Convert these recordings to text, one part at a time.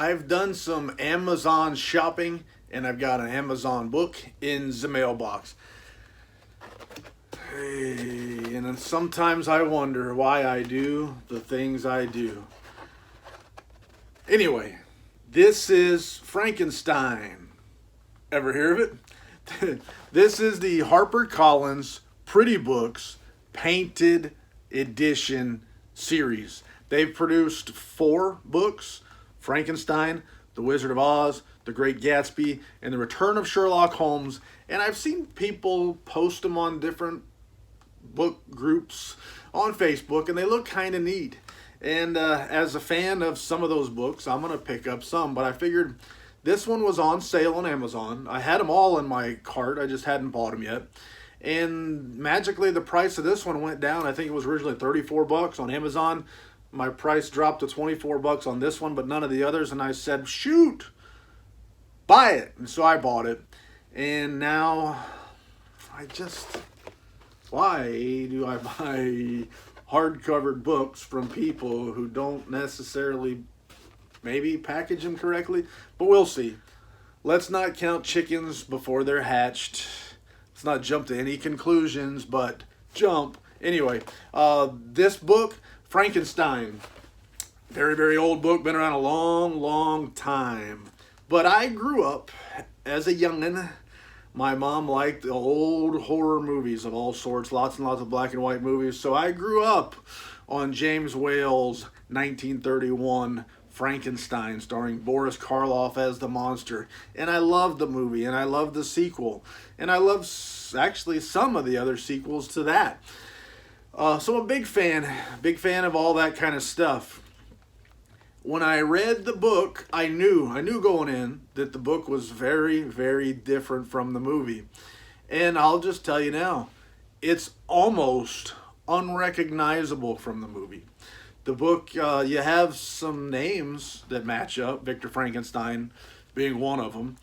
I've done some Amazon shopping, and I've got an Amazon book in the mailbox. Hey, and then sometimes I wonder why I do the things I do. Anyway, this is Frankenstein. Ever hear of it? This is the Harper Collins Pretty Books Painted Edition series. They've produced 4 books: Frankenstein, The Wizard of Oz, The Great Gatsby, and The Return of Sherlock Holmes. And I've seen people post them on different book groups on Facebook, and they look kind of neat. And as a fan of some of those books, I'm going to pick up some. But I figured this one was on sale on Amazon. I had them all in my cart. I just hadn't bought them yet. And magically, the price of this one went down. I think it was originally $34 on Amazon. My price dropped to $24 on this one, but none of the others. And I said, shoot, buy it. And so I bought it. And now why do I buy hardcover books from people who don't necessarily maybe package them correctly? But we'll see. Let's not count chickens before they're hatched. Let's not jump to any conclusions, but jump. Anyway, this book, Frankenstein, very, very old book, been around a long, long time. But I grew up as a youngin'. My mom liked the old horror movies of all sorts, lots and lots of black and white movies. So I grew up on James Whale's 1931 Frankenstein, starring Boris Karloff as the monster. And I loved the movie, and I loved the sequel. And I love actually some of the other sequels to that. So I'm a big fan of all that kind of stuff. When I read the book, I knew going in that the book was very, very different from the movie. And I'll just tell you now, it's almost unrecognizable from the movie. The book, you have some names that match up, Victor Frankenstein being one of them.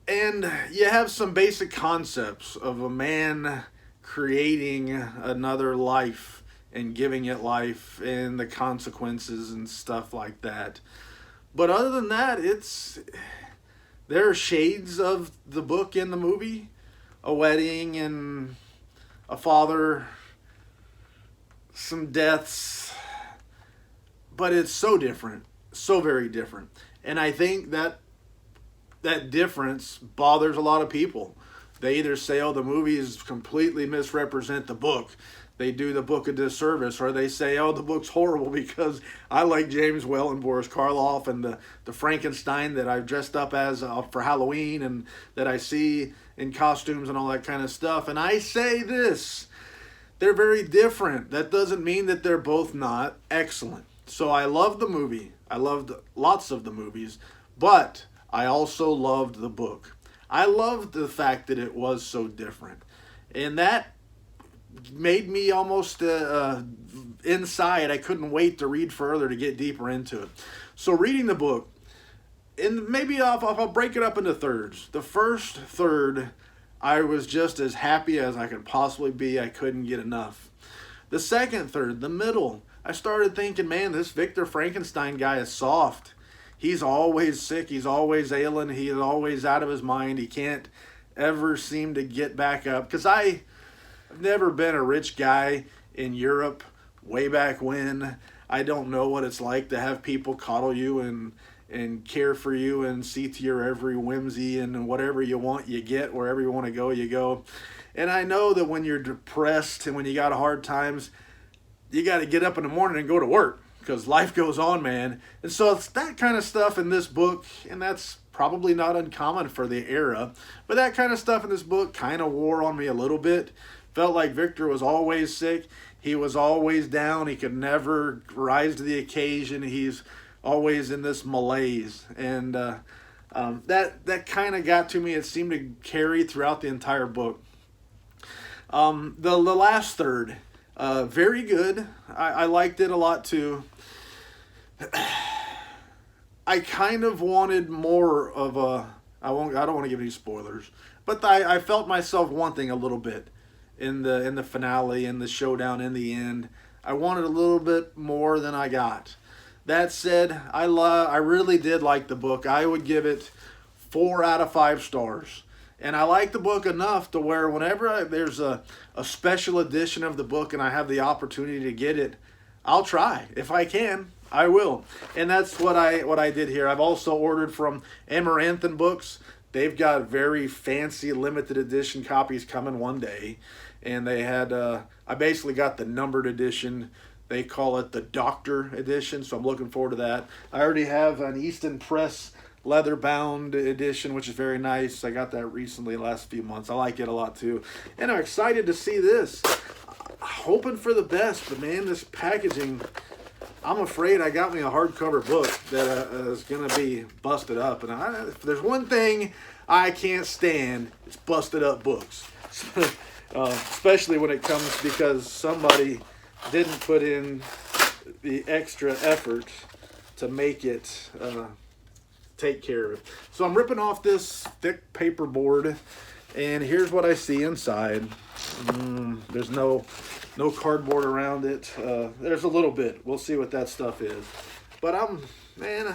And you have some basic concepts of a man creating another life and giving it life and the consequences and stuff like that. But other than that, there are shades of the book in the movie. A wedding and a father, some deaths. But it's so different, so very different. And I think that difference bothers a lot of people. They either say, oh, the movies completely misrepresent the book. They do the book a disservice, or they say, oh, the book's horrible because I like James Whale and Boris Karloff and the Frankenstein that I've dressed up as for Halloween and that I see in costumes and all that kind of stuff. And I say this, they're very different. That doesn't mean that they're both not excellent. So I love the movie. I loved lots of the movies, but I also loved the book. I loved the fact that it was so different. And that made me almost inside. I couldn't wait to read further, to get deeper into it. So reading the book, and maybe I'll break it up into thirds. The first third, I was just as happy as I could possibly be. I couldn't get enough. The second third, the middle, I started thinking, man, this Victor Frankenstein guy is soft. He's always sick. He's always ailing. He is always out of his mind. He can't ever seem to get back up. Because I've never been a rich guy in Europe way back when. I don't know what it's like to have people coddle you and care for you and see to your every whimsy, and whatever you want, you get. Wherever you want to go, you go. And I know that when you're depressed and when you got hard times, you got to get up in the morning and go to work because life goes on, man. And so it's that kind of stuff in this book, and that's probably not uncommon for the era. But that kind of stuff in this book kind of wore on me a little bit. Felt like Victor was always sick. He was always down. He could never rise to the occasion. He's always in this malaise. And that kind of got to me. It seemed to carry throughout the entire book. The last third, very good. I liked it a lot too. I kind of wanted more of I don't want to give any spoilers, but I felt myself wanting a little bit in the finale, in the showdown, in the end. I wanted a little bit more than I got. That said, I really did like the book. I would give it 4 out of 5 stars. And I like the book enough to where whenever there's a special edition of the book and I have the opportunity to get it, I'll try. If I can, I will. And that's what I did here. I've also ordered from Amaranthan Books. They've got very fancy limited edition copies coming one day. And they had, I basically got the numbered edition. They call it the Doctor edition, so I'm looking forward to that. I already have an Easton Press leather-bound edition, which is very nice. I got that recently, last few months. I like it a lot, too. And I'm excited to see this. Hoping for the best, but man, this packaging, I'm afraid I got me a hardcover book that is going to be busted up. And if there's one thing I can't stand, it's busted up books. Especially when it comes because somebody didn't put in the extra effort to make it take care of it. So I'm ripping off this thick paper board, and here's what I see inside. There's no cardboard around it. There's a little bit. We'll see what that stuff is. But man,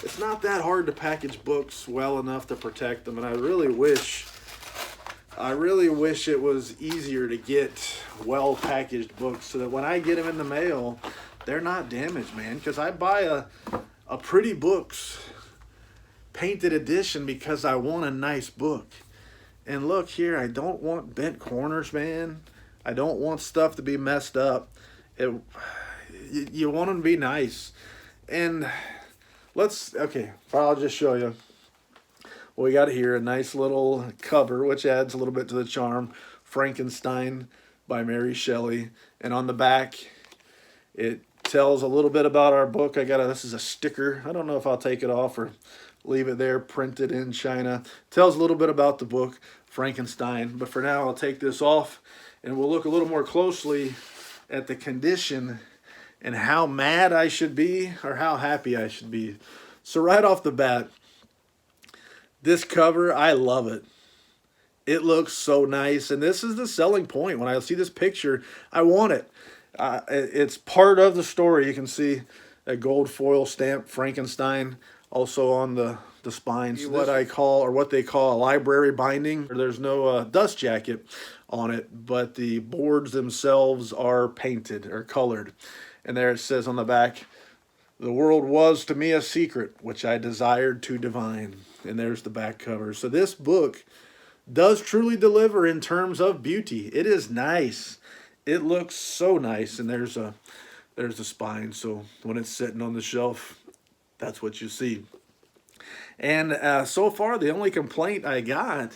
it's not that hard to package books well enough to protect them, and I really wish it was easier to get well packaged books so that when I get them in the mail, they're not damaged, man. Because I buy a Pretty Books painted edition because I want a nice book. And look here, I don't want bent corners, man. I don't want stuff to be messed up. You want them to be nice. And okay, I'll just show you. Well, we got here a nice little cover, which adds a little bit to the charm. Frankenstein by Mary Shelley. And on the back, it tells a little bit about our book. This is a sticker. I don't know if I'll take it off or leave it there, printed in China. Tells a little bit about the book, Frankenstein. But for now, I'll take this off, and we'll look a little more closely at the condition and how mad I should be or how happy I should be. So right off the bat, this cover, I love it. It looks so nice, and this is the selling point. When I see this picture, I want it. It's part of the story. You can see a gold foil stamp Frankenstein also on the spine. What they call a library binding. There's no dust jacket on it, but the boards themselves are painted or colored. And there it says on the back, "The world was to me a secret, which I desired to divine." And there's the back cover. So this book does truly deliver in terms of beauty. It is nice. It looks so nice. And there's the spine. So when it's sitting on the shelf, that's what you see. And so far, the only complaint I got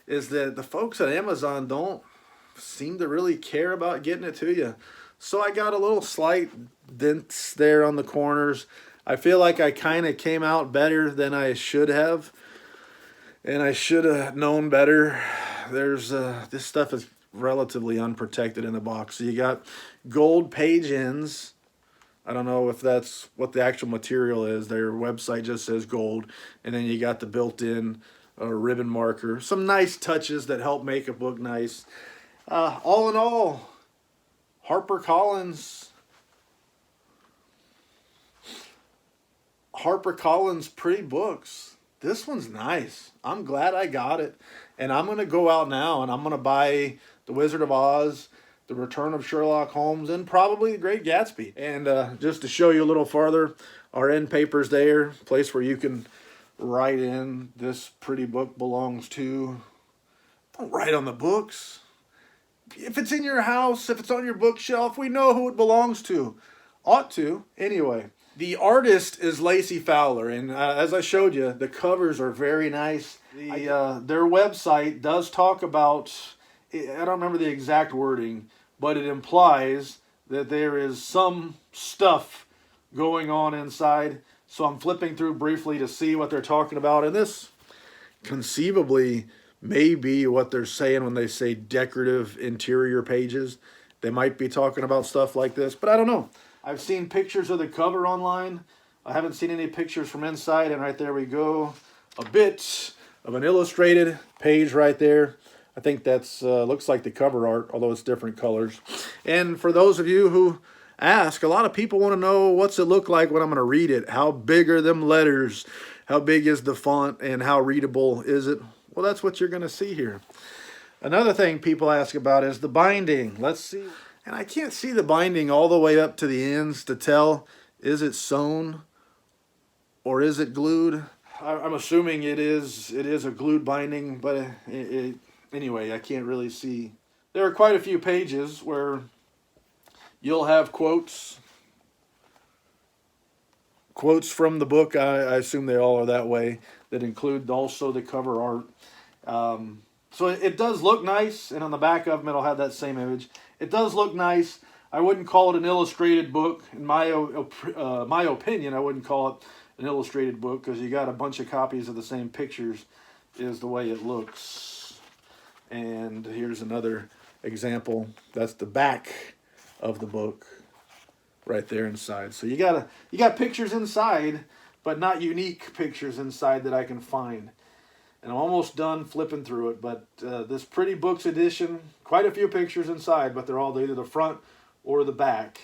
is that the folks at Amazon don't seem to really care about getting it to you. So I got a little slight dents there on the corners. I feel like I kind of came out better than I should have. And I should have known better. There's this stuff is relatively unprotected in the box. So you got gold page ends. I don't know if that's what the actual material is. Their website just says gold. And then you got the built-in ribbon marker. Some nice touches that help make a book nice. All in all, HarperCollins Pretty Books. This one's nice. I'm glad I got it. And I'm going to go out now and I'm going to buy The Wizard of Oz, The Return of Sherlock Holmes, and probably The Great Gatsby. And just to show you a little farther, our end paper's there, place where you can write in, "This pretty book belongs to." Don't write on the books. If it's in your house, if it's on your bookshelf, we know who it belongs to. Ought to. Anyway, the artist is Lacey Fowler, and as I showed you, the covers are very nice. Their website does talk about, I don't remember the exact wording, but it implies that there is some stuff going on inside. So I'm flipping through briefly to see what they're talking about, and this conceivably may be what they're saying when they say decorative interior pages. They might be talking about stuff like this, but I don't know. I've seen pictures of the cover online. I haven't seen any pictures from inside, and right there we go. A bit of an illustrated page right there. I think that's looks like the cover art, although it's different colors. And for those of you who ask. A lot of people want to know, what's it look like when I'm going to read it? How big are them letters? How big is the font? And how readable is it? Well, that's what you're going to see here. Another thing people ask about is the binding. Let's see. And I can't see the binding all the way up to the ends to tell, is it sewn or is it glued? I'm assuming it is a glued binding, but anyway, I can't really see. There are quite a few pages where you'll have quotes from the book. I assume they all are that way, that include also the cover art. So it does look nice, and on the back of them it'll have that same image. It does look nice. I wouldn't call it an illustrated book. In my opinion, I wouldn't call it an illustrated book, because you got a bunch of copies of the same pictures is the way it looks. And here's another example. That's the back of the book right there inside. So you got pictures inside, but not unique pictures inside that I can find. And I'm almost done flipping through it, but this Pretty Books edition, quite a few pictures inside, but they're all either the front or the back.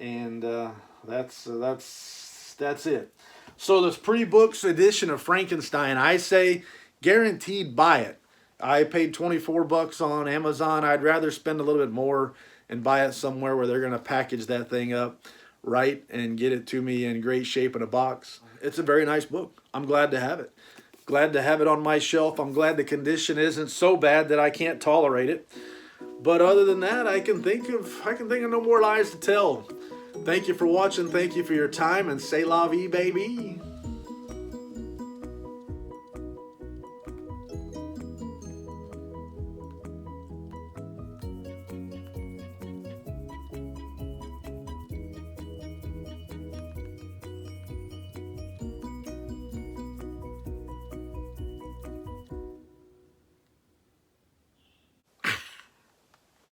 And that's it. So this Pretty Books edition of Frankenstein, I say guaranteed buy it. I paid $24 on Amazon. I'd rather spend a little bit more and buy it somewhere where they're going to package that thing up right and get it to me in great shape in a box. It's a very nice book. I'm glad to have it. Glad to have it on my shelf. I'm glad the condition isn't so bad that I can't tolerate it. But other than that, I can think of no more lies to tell. Thank you for watching. Thank you for your time, and c'est la vie, baby.